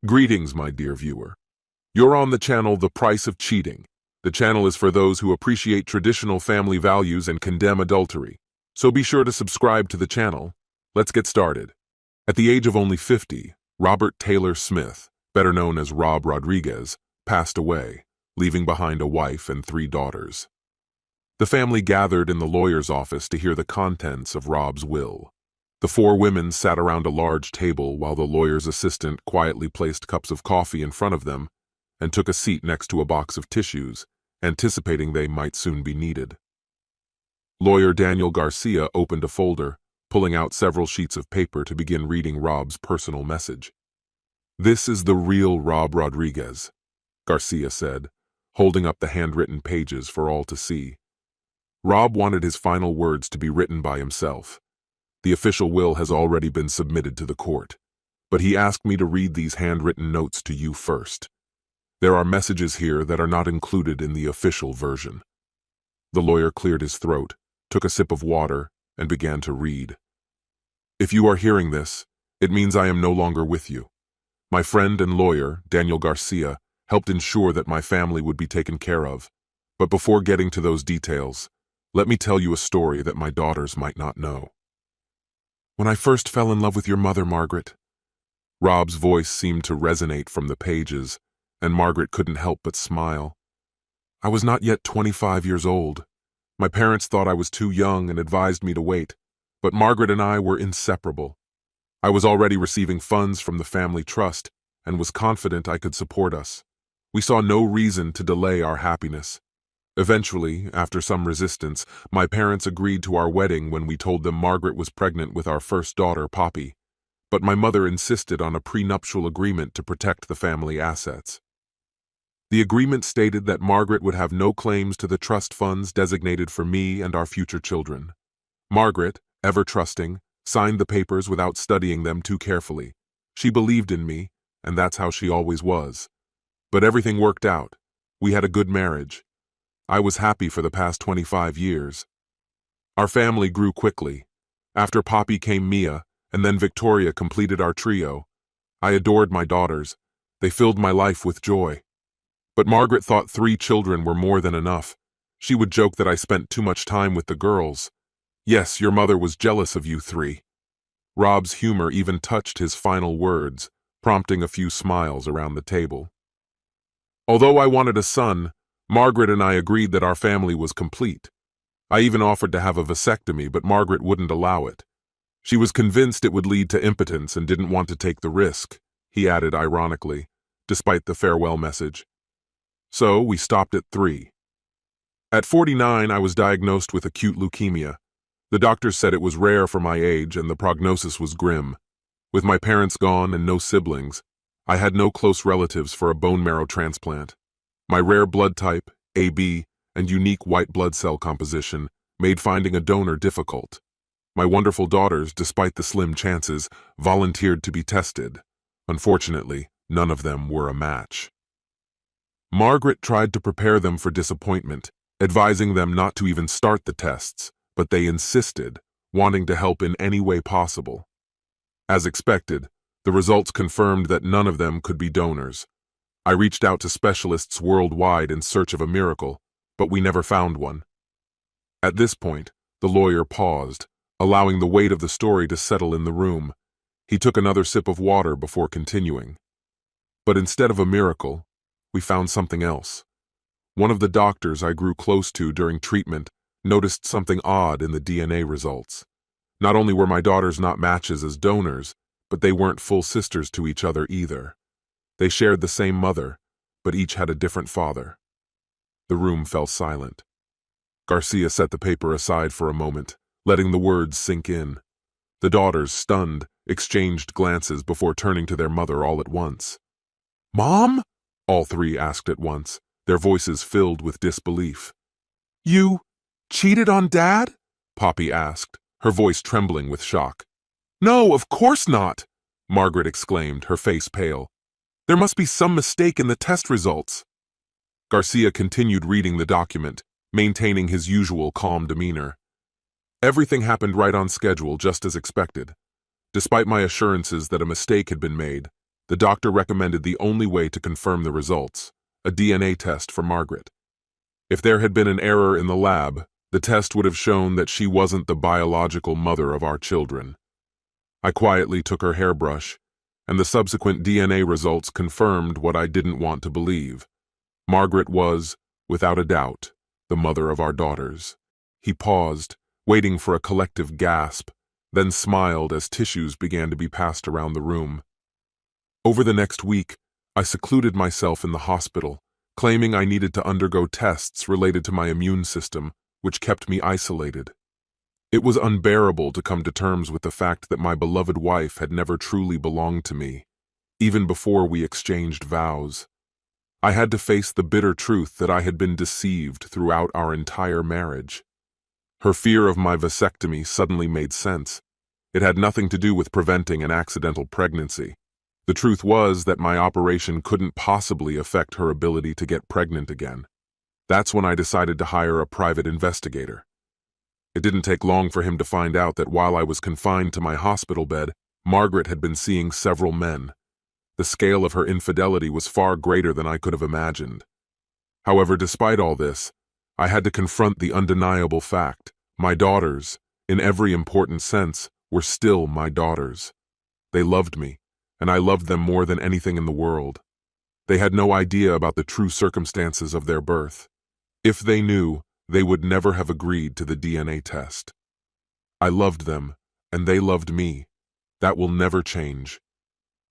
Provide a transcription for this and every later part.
Greetings, my dear viewer. You're on the channel The Price of Cheating. The channel is for those who appreciate traditional family values and condemn adultery. So be sure to subscribe to the channel. Let's get started. At the age of only 50, Robert Taylor Smith, better known as Rob Rodriguez, passed away, leaving behind a wife and 3 daughters. The family gathered in the lawyer's office to hear the contents of Rob's will. The 4 women sat around a large table while the lawyer's assistant quietly placed cups of coffee in front of them and took a seat next to a box of tissues, anticipating they might soon be needed. Lawyer Daniel Garcia opened a folder, pulling out several sheets of paper to begin reading Rob's personal message. "This is the real Rob Rodriguez," Garcia said, holding up the handwritten pages for all to see. Rob wanted his final words to be written by himself. The official will has already been submitted to the court, but he asked me to read these handwritten notes to you first. There are messages here that are not included in the official version. The lawyer cleared his throat, took a sip of water, and began to read. "If you are hearing this, it means I am no longer with you. My friend and lawyer, Daniel Garcia, helped ensure that my family would be taken care of. But before getting to those details, let me tell you a story that my daughters might not know. When I first fell in love with your mother, Margaret." Rob's voice seemed to resonate from the pages, and Margaret couldn't help but smile. "I was not yet 25 years old. My parents thought I was too young and advised me to wait, but Margaret and I were inseparable. I was already receiving funds from the family trust and was confident I could support us. We saw no reason to delay our happiness. Eventually, after some resistance, my parents agreed to our wedding when we told them Margaret was pregnant with our first daughter, Poppy. But my mother insisted on a prenuptial agreement to protect the family assets. The agreement stated that Margaret would have no claims to the trust funds designated for me and our future children. Margaret, ever trusting, signed the papers without studying them too carefully. She believed in me, and that's how she always was. But everything worked out. We had a good marriage. I was happy for the past 25 years. Our family grew quickly. After Poppy came Mia, and then Victoria completed our trio. I adored my daughters. They filled my life with joy. But Margaret thought 3 children were more than enough. She would joke that I spent too much time with the girls. Yes, your mother was jealous of you 3. Rob's humor even touched his final words, prompting a few smiles around the table. Although I wanted a son, Margaret and I agreed that our family was complete. I even offered to have a vasectomy, but Margaret wouldn't allow it. She was convinced it would lead to impotence and didn't want to take the risk, he added ironically, despite the farewell message. So we stopped at 3. At 49, I was diagnosed with acute leukemia. The doctors said it was rare for my age and the prognosis was grim. With my parents gone and no siblings, I had no close relatives for a bone marrow transplant. My rare blood type, AB, and unique white blood cell composition made finding a donor difficult. My wonderful daughters, despite the slim chances, volunteered to be tested. Unfortunately, none of them were a match. Margaret tried to prepare them for disappointment, advising them not to even start the tests, but they insisted, wanting to help in any way possible. As expected, the results confirmed that none of them could be donors. I reached out to specialists worldwide in search of a miracle, but we never found one. At this point, the lawyer paused, allowing the weight of the story to settle in the room. He took another sip of water before continuing. But instead of a miracle, we found something else. One of the doctors I grew close to during treatment noticed something odd in the DNA results. Not only were my daughters not matches as donors, but they weren't full sisters to each other either. They shared the same mother, but each had a different father. The room fell silent. Garcia set the paper aside for a moment, letting the words sink in. The daughters, stunned, exchanged glances before turning to their mother all at once. "Mom?" all 3 asked at once, their voices filled with disbelief. "You cheated on Dad?" Poppy asked, her voice trembling with shock. "No, of course not," Margaret exclaimed, her face pale. "There must be some mistake in the test results." Garcia continued reading the document, maintaining his usual calm demeanor. Everything happened right on schedule, just as expected. Despite my assurances that a mistake had been made, The doctor recommended the only way to confirm the results, a DNA test for Margaret. If there had been an error in the lab, the test would have shown that she wasn't the biological mother of our children. I quietly took her hairbrush, and the subsequent DNA results confirmed what I didn't want to believe. Margaret was, without a doubt, the mother of our daughters. He paused, waiting for a collective gasp, then smiled as tissues began to be passed around the room. Over the next week, I secluded myself in the hospital, claiming I needed to undergo tests related to my immune system, which kept me isolated. It was unbearable to come to terms with the fact that my beloved wife had never truly belonged to me, even before we exchanged vows. I had to face the bitter truth that I had been deceived throughout our entire marriage. Her fear of my vasectomy suddenly made sense. It had nothing to do with preventing an accidental pregnancy. The truth was that my operation couldn't possibly affect her ability to get pregnant again. That's when I decided to hire a private investigator. It didn't take long for him to find out that while I was confined to my hospital bed, Margaret had been seeing several men. The scale of her infidelity was far greater than I could have imagined. However, despite all this, I had to confront the undeniable fact: my daughters, in every important sense, were still my daughters. They loved me, and I loved them more than anything in the world. They had no idea about the true circumstances of their birth. If they knew, they would never have agreed to the DNA test. I loved them, and they loved me. That will never change.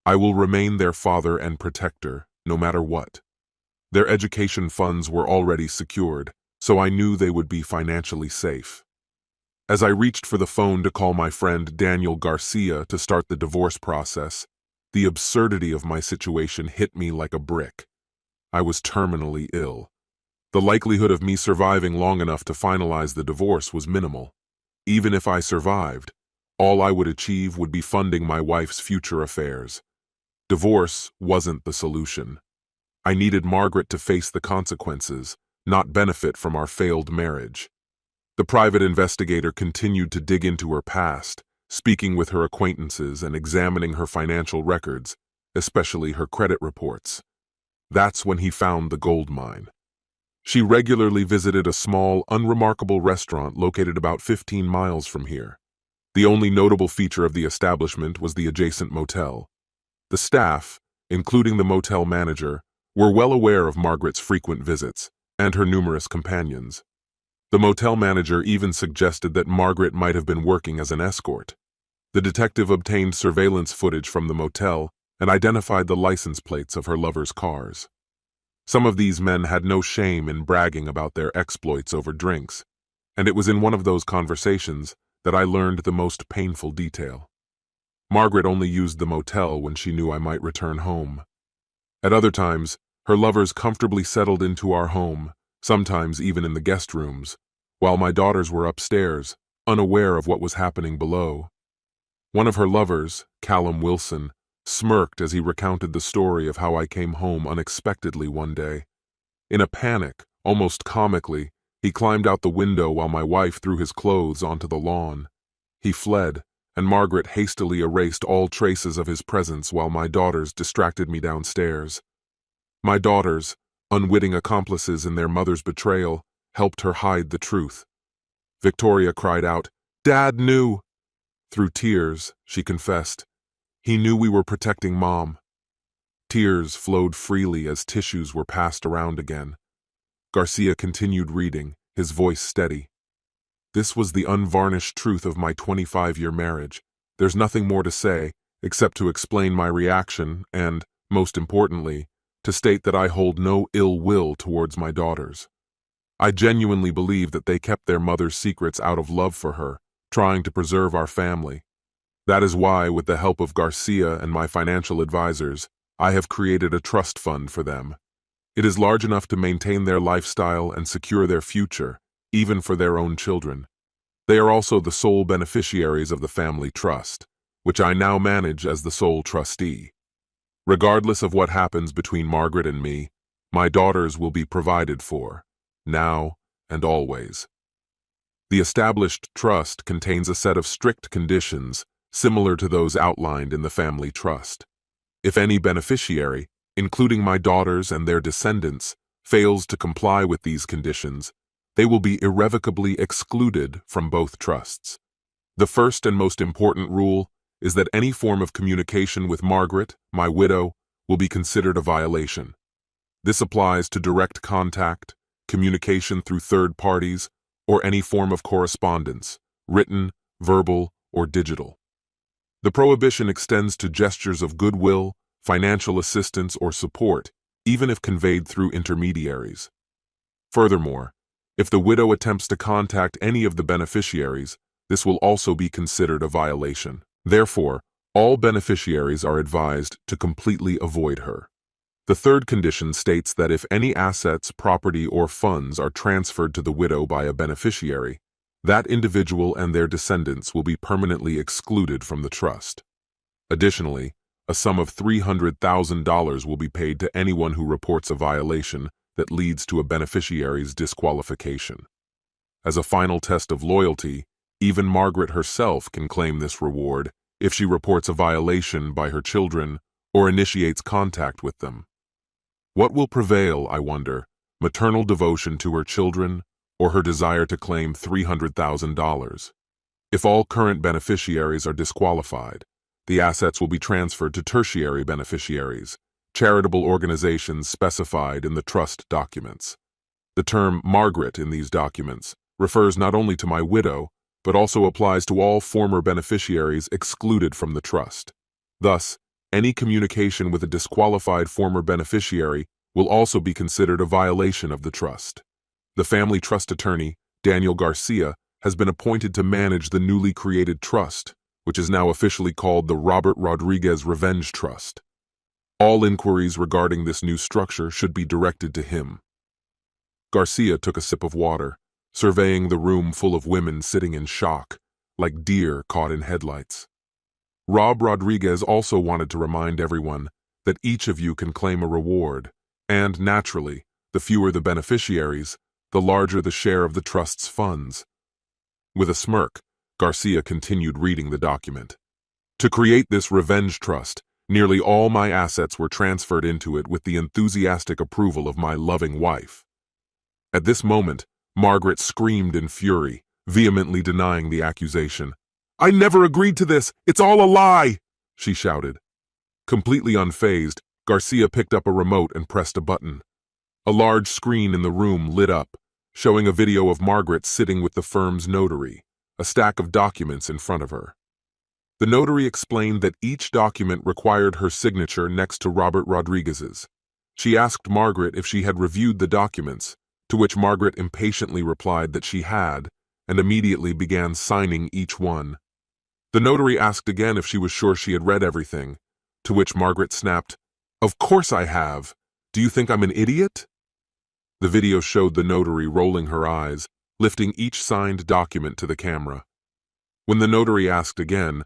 I will remain their father and protector, no matter what. Their education funds were already secured, so I knew they would be financially safe. As I reached for the phone to call my friend Daniel Garcia to start the divorce process, the absurdity of my situation hit me like a brick. I was terminally ill. The likelihood of me surviving long enough to finalize the divorce was minimal. Even if I survived, all I would achieve would be funding my wife's future affairs. Divorce wasn't the solution. I needed Margaret to face the consequences, not benefit from our failed marriage. The private investigator continued to dig into her past, speaking with her acquaintances and examining her financial records, especially her credit reports. That's when he found the gold mine. She regularly visited a small, unremarkable restaurant located about 15 miles from here. The only notable feature of the establishment was the adjacent motel. The staff, including the motel manager, were well aware of Margaret's frequent visits and her numerous companions. The motel manager even suggested that Margaret might have been working as an escort. The detective obtained surveillance footage from the motel and identified the license plates of her lovers' cars. Some of these men had no shame in bragging about their exploits over drinks, and it was in one of those conversations that I learned the most painful detail. Margaret only used the motel when she knew I might return home. At other times, her lovers comfortably settled into our home, sometimes even in the guest rooms, while my daughters were upstairs, unaware of what was happening below. One of her lovers, Callum Wilson, smirked as he recounted the story of how I came home unexpectedly one day. In a panic, almost comically, he climbed out the window while my wife threw his clothes onto the lawn. He fled, and Margaret hastily erased all traces of his presence while my daughters distracted me downstairs. My daughters, unwitting accomplices in their mother's betrayal, helped her hide the truth. Victoria cried out, "Dad knew!" Through tears, she confessed, "He knew we were protecting Mom." Tears flowed freely as tissues were passed around again. Garcia continued reading, his voice steady. "This was the unvarnished truth of my 25-year marriage. There's nothing more to say, except to explain my reaction and, most importantly, to state that I hold no ill will towards my daughters. I genuinely believe that they kept their mother's secrets out of love for her, trying to preserve our family. That is why, with the help of Garcia and my financial advisors, I have created a trust fund for them. It is large enough to maintain their lifestyle and secure their future, even for their own children. They are also the sole beneficiaries of the family trust, which I now manage as the sole trustee. Regardless of what happens between Margaret and me, my daughters will be provided for, now and always. The established trust contains a set of strict conditions similar to those outlined in the family trust. If any beneficiary, including my daughters and their descendants, fails to comply with these conditions, they will be irrevocably excluded from both trusts. The first and most important rule is that any form of communication with Margaret, my widow, will be considered a violation. This applies to direct contact, communication through third parties, or any form of correspondence, written, verbal, or digital. The prohibition extends to gestures of goodwill, financial assistance, or support, even if conveyed through intermediaries. Furthermore, if the widow attempts to contact any of the beneficiaries, this will also be considered a violation. Therefore, all beneficiaries are advised to completely avoid her. The third condition states that if any assets, property, or funds are transferred to the widow by a beneficiary, that individual and their descendants will be permanently excluded from the trust. Additionally, a sum of $300,000 will be paid to anyone who reports a violation that leads to a beneficiary's disqualification. As a final test of loyalty, even Margaret herself can claim this reward if she reports a violation by her children or initiates contact with them. What will prevail, I wonder, maternal devotion to her children or her desire to claim $300,000? If all current beneficiaries are disqualified, the assets will be transferred to tertiary beneficiaries, charitable organizations specified in the trust documents. The term Margaret in these documents refers not only to my widow, but also applies to all former beneficiaries excluded from the trust. Thus, any communication with a disqualified former beneficiary will also be considered a violation of the trust. The family trust attorney, Daniel Garcia, has been appointed to manage the newly created trust, which is now officially called the Robert Rodriguez Revenge Trust. All inquiries regarding this new structure should be directed to him. Garcia took a sip of water, surveying the room full of women sitting in shock, like deer caught in headlights. Rob Rodriguez also wanted to remind everyone that each of you can claim a reward, and naturally, the fewer the beneficiaries, the larger the share of the trust's funds. With a smirk, Garcia continued reading the document. To create this revenge trust, nearly all my assets were transferred into it with the enthusiastic approval of my loving wife. At this moment, Margaret screamed in fury, vehemently denying the accusation. "I never agreed to this! It's all a lie!" she shouted. Completely unfazed, Garcia picked up a remote and pressed a button. A large screen in the room lit up, showing a video of Margaret sitting with the firm's notary, a stack of documents in front of her. The notary explained that each document required her signature next to Robert Rodriguez's. She asked Margaret if she had reviewed the documents, to which Margaret impatiently replied that she had, and immediately began signing each one. The notary asked again if she was sure she had read everything, to which Margaret snapped, "Of course I have. Do you think I'm an idiot?" The video showed the notary rolling her eyes, lifting each signed document to the camera. When the notary asked again,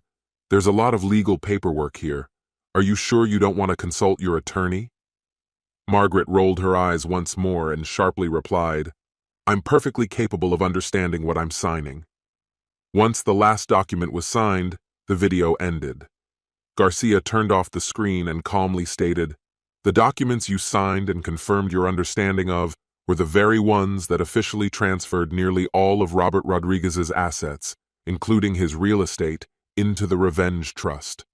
"There's a lot of legal paperwork here. Are you sure you don't want to consult your attorney?" Margaret rolled her eyes once more and sharply replied, "I'm perfectly capable of understanding what I'm signing." Once the last document was signed, the video ended. Garcia turned off the screen and calmly stated, "The documents you signed and confirmed your understanding of were the very ones that officially transferred nearly all of Robert Rodriguez's assets, including his real estate, into the Revenge Trust."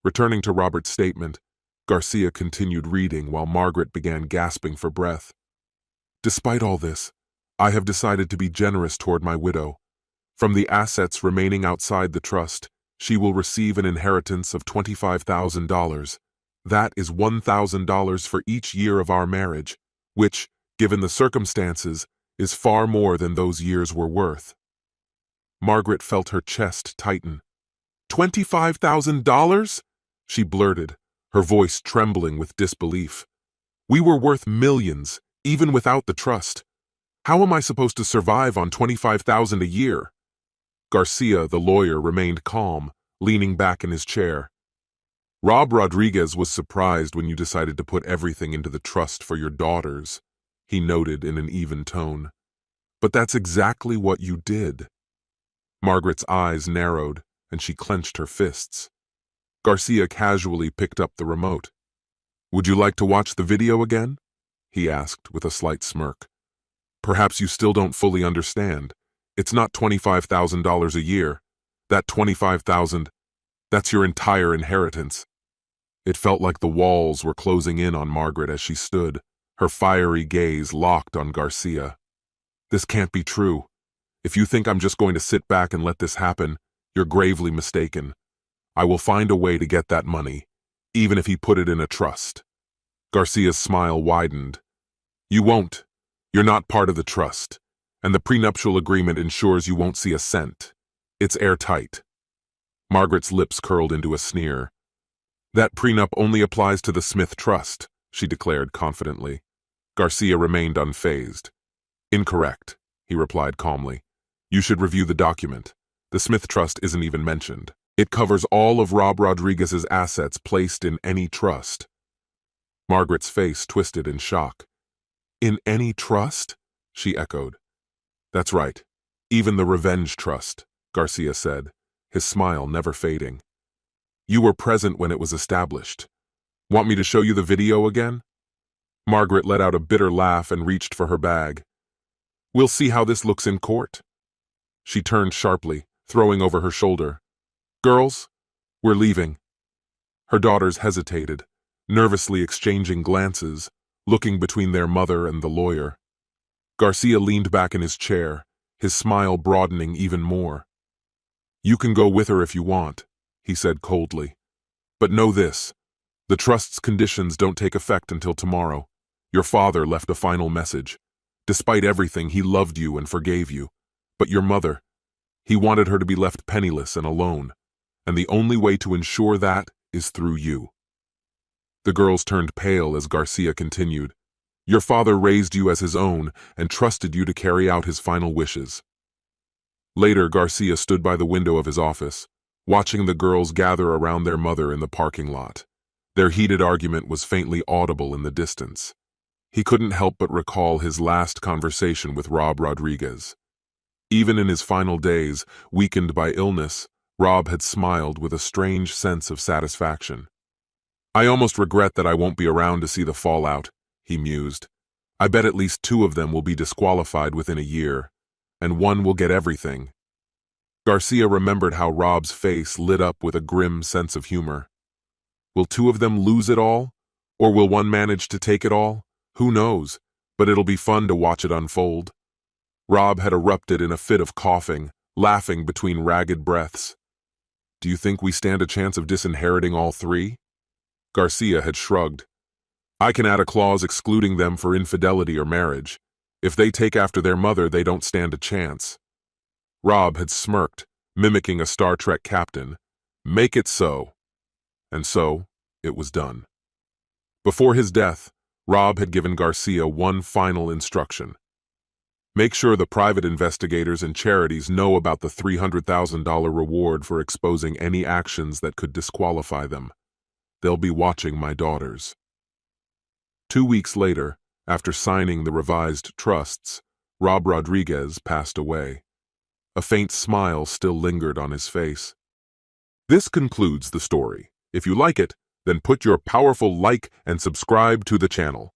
Returning to Robert's statement, Garcia continued reading while Margaret began gasping for breath. "Despite all this, I have decided to be generous toward my widow. From the assets remaining outside the trust, she will receive an inheritance of $25,000. That is $1,000 for each year of our marriage, which, given the circumstances, is far more than those years were worth." Margaret felt her chest tighten. $25,000? She blurted, her voice trembling with disbelief. "We were worth millions, even without the trust. How am I supposed to survive on $25,000 a year?" Garcia, the lawyer, remained calm, leaning back in his chair. "Rob Rodriguez was surprised when you decided to put everything into the trust for your daughters," he noted in an even tone. "But that's exactly what you did." Margaret's eyes narrowed, and she clenched her fists. Garcia casually picked up the remote. "Would you like to watch the video again?" he asked with a slight smirk. "Perhaps you still don't fully understand. It's not $25,000 a year. That $25,000, that's your entire inheritance." It felt like the walls were closing in on Margaret as she stood, her fiery gaze locked on Garcia. "This can't be true. If you think I'm just going to sit back and let this happen, you're gravely mistaken. I will find a way to get that money, even if he put it in a trust." Garcia's smile widened. "You won't. You're not part of the trust, and the prenuptial agreement ensures you won't see a cent. It's airtight." Margaret's lips curled into a sneer. "That prenup only applies to the Smith Trust," she declared confidently. Garcia remained unfazed. "Incorrect," he replied calmly. "You should review the document. The Smith Trust isn't even mentioned. It covers all of Rob Rodriguez's assets placed in any trust." Margaret's face twisted in shock. "In any trust?" she echoed. "That's right. Even the Revenge Trust," Garcia said, his smile never fading. "You were present when it was established. Want me to show you the video again?" Margaret let out a bitter laugh and reached for her bag. "We'll see how this looks in court." She turned sharply, throwing over her shoulder. "Girls, we're leaving." Her daughters hesitated, nervously exchanging glances, looking between their mother and the lawyer. Garcia leaned back in his chair, his smile broadening even more. "You can go with her if you want," he said coldly. "But know this, the trust's conditions don't take effect until tomorrow. Your father left a final message. Despite everything, he loved you and forgave you. But your mother, he wanted her to be left penniless and alone, and the only way to ensure that is through you." The girls turned pale as Garcia continued. "Your father raised you as his own and trusted you to carry out his final wishes." Later, Garcia stood by the window of his office, watching the girls gather around their mother in the parking lot. Their heated argument was faintly audible in the distance. He couldn't help but recall his last conversation with Rob Rodriguez. Even in his final days, weakened by illness, Rob had smiled with a strange sense of satisfaction. "I almost regret that I won't be around to see the fallout," he mused. "I bet at least 2 of them will be disqualified within a year, and 1 will get everything." Garcia remembered how Rob's face lit up with a grim sense of humor. Will 2 of them lose it all? Or will 1 manage to take it all? Who knows, but it'll be fun to watch it unfold. Rob had erupted in a fit of coughing, laughing between ragged breaths. "Do you think we stand a chance of disinheriting all 3? Garcia had shrugged. "I can add a clause excluding them for infidelity or marriage. If they take after their mother, they don't stand a chance." Rob had smirked, mimicking a Star Trek captain. "Make it so." And so, it was done. Before his death, Rob had given Garcia one final instruction. Make sure the private investigators and charities know about the $300,000 reward for exposing any actions that could disqualify them. They'll be watching my daughters. 2 weeks later, after signing the revised trusts, Rob Rodriguez passed away. A faint smile still lingered on his face. This concludes the story. If you like it, then put your powerful like and subscribe to the channel.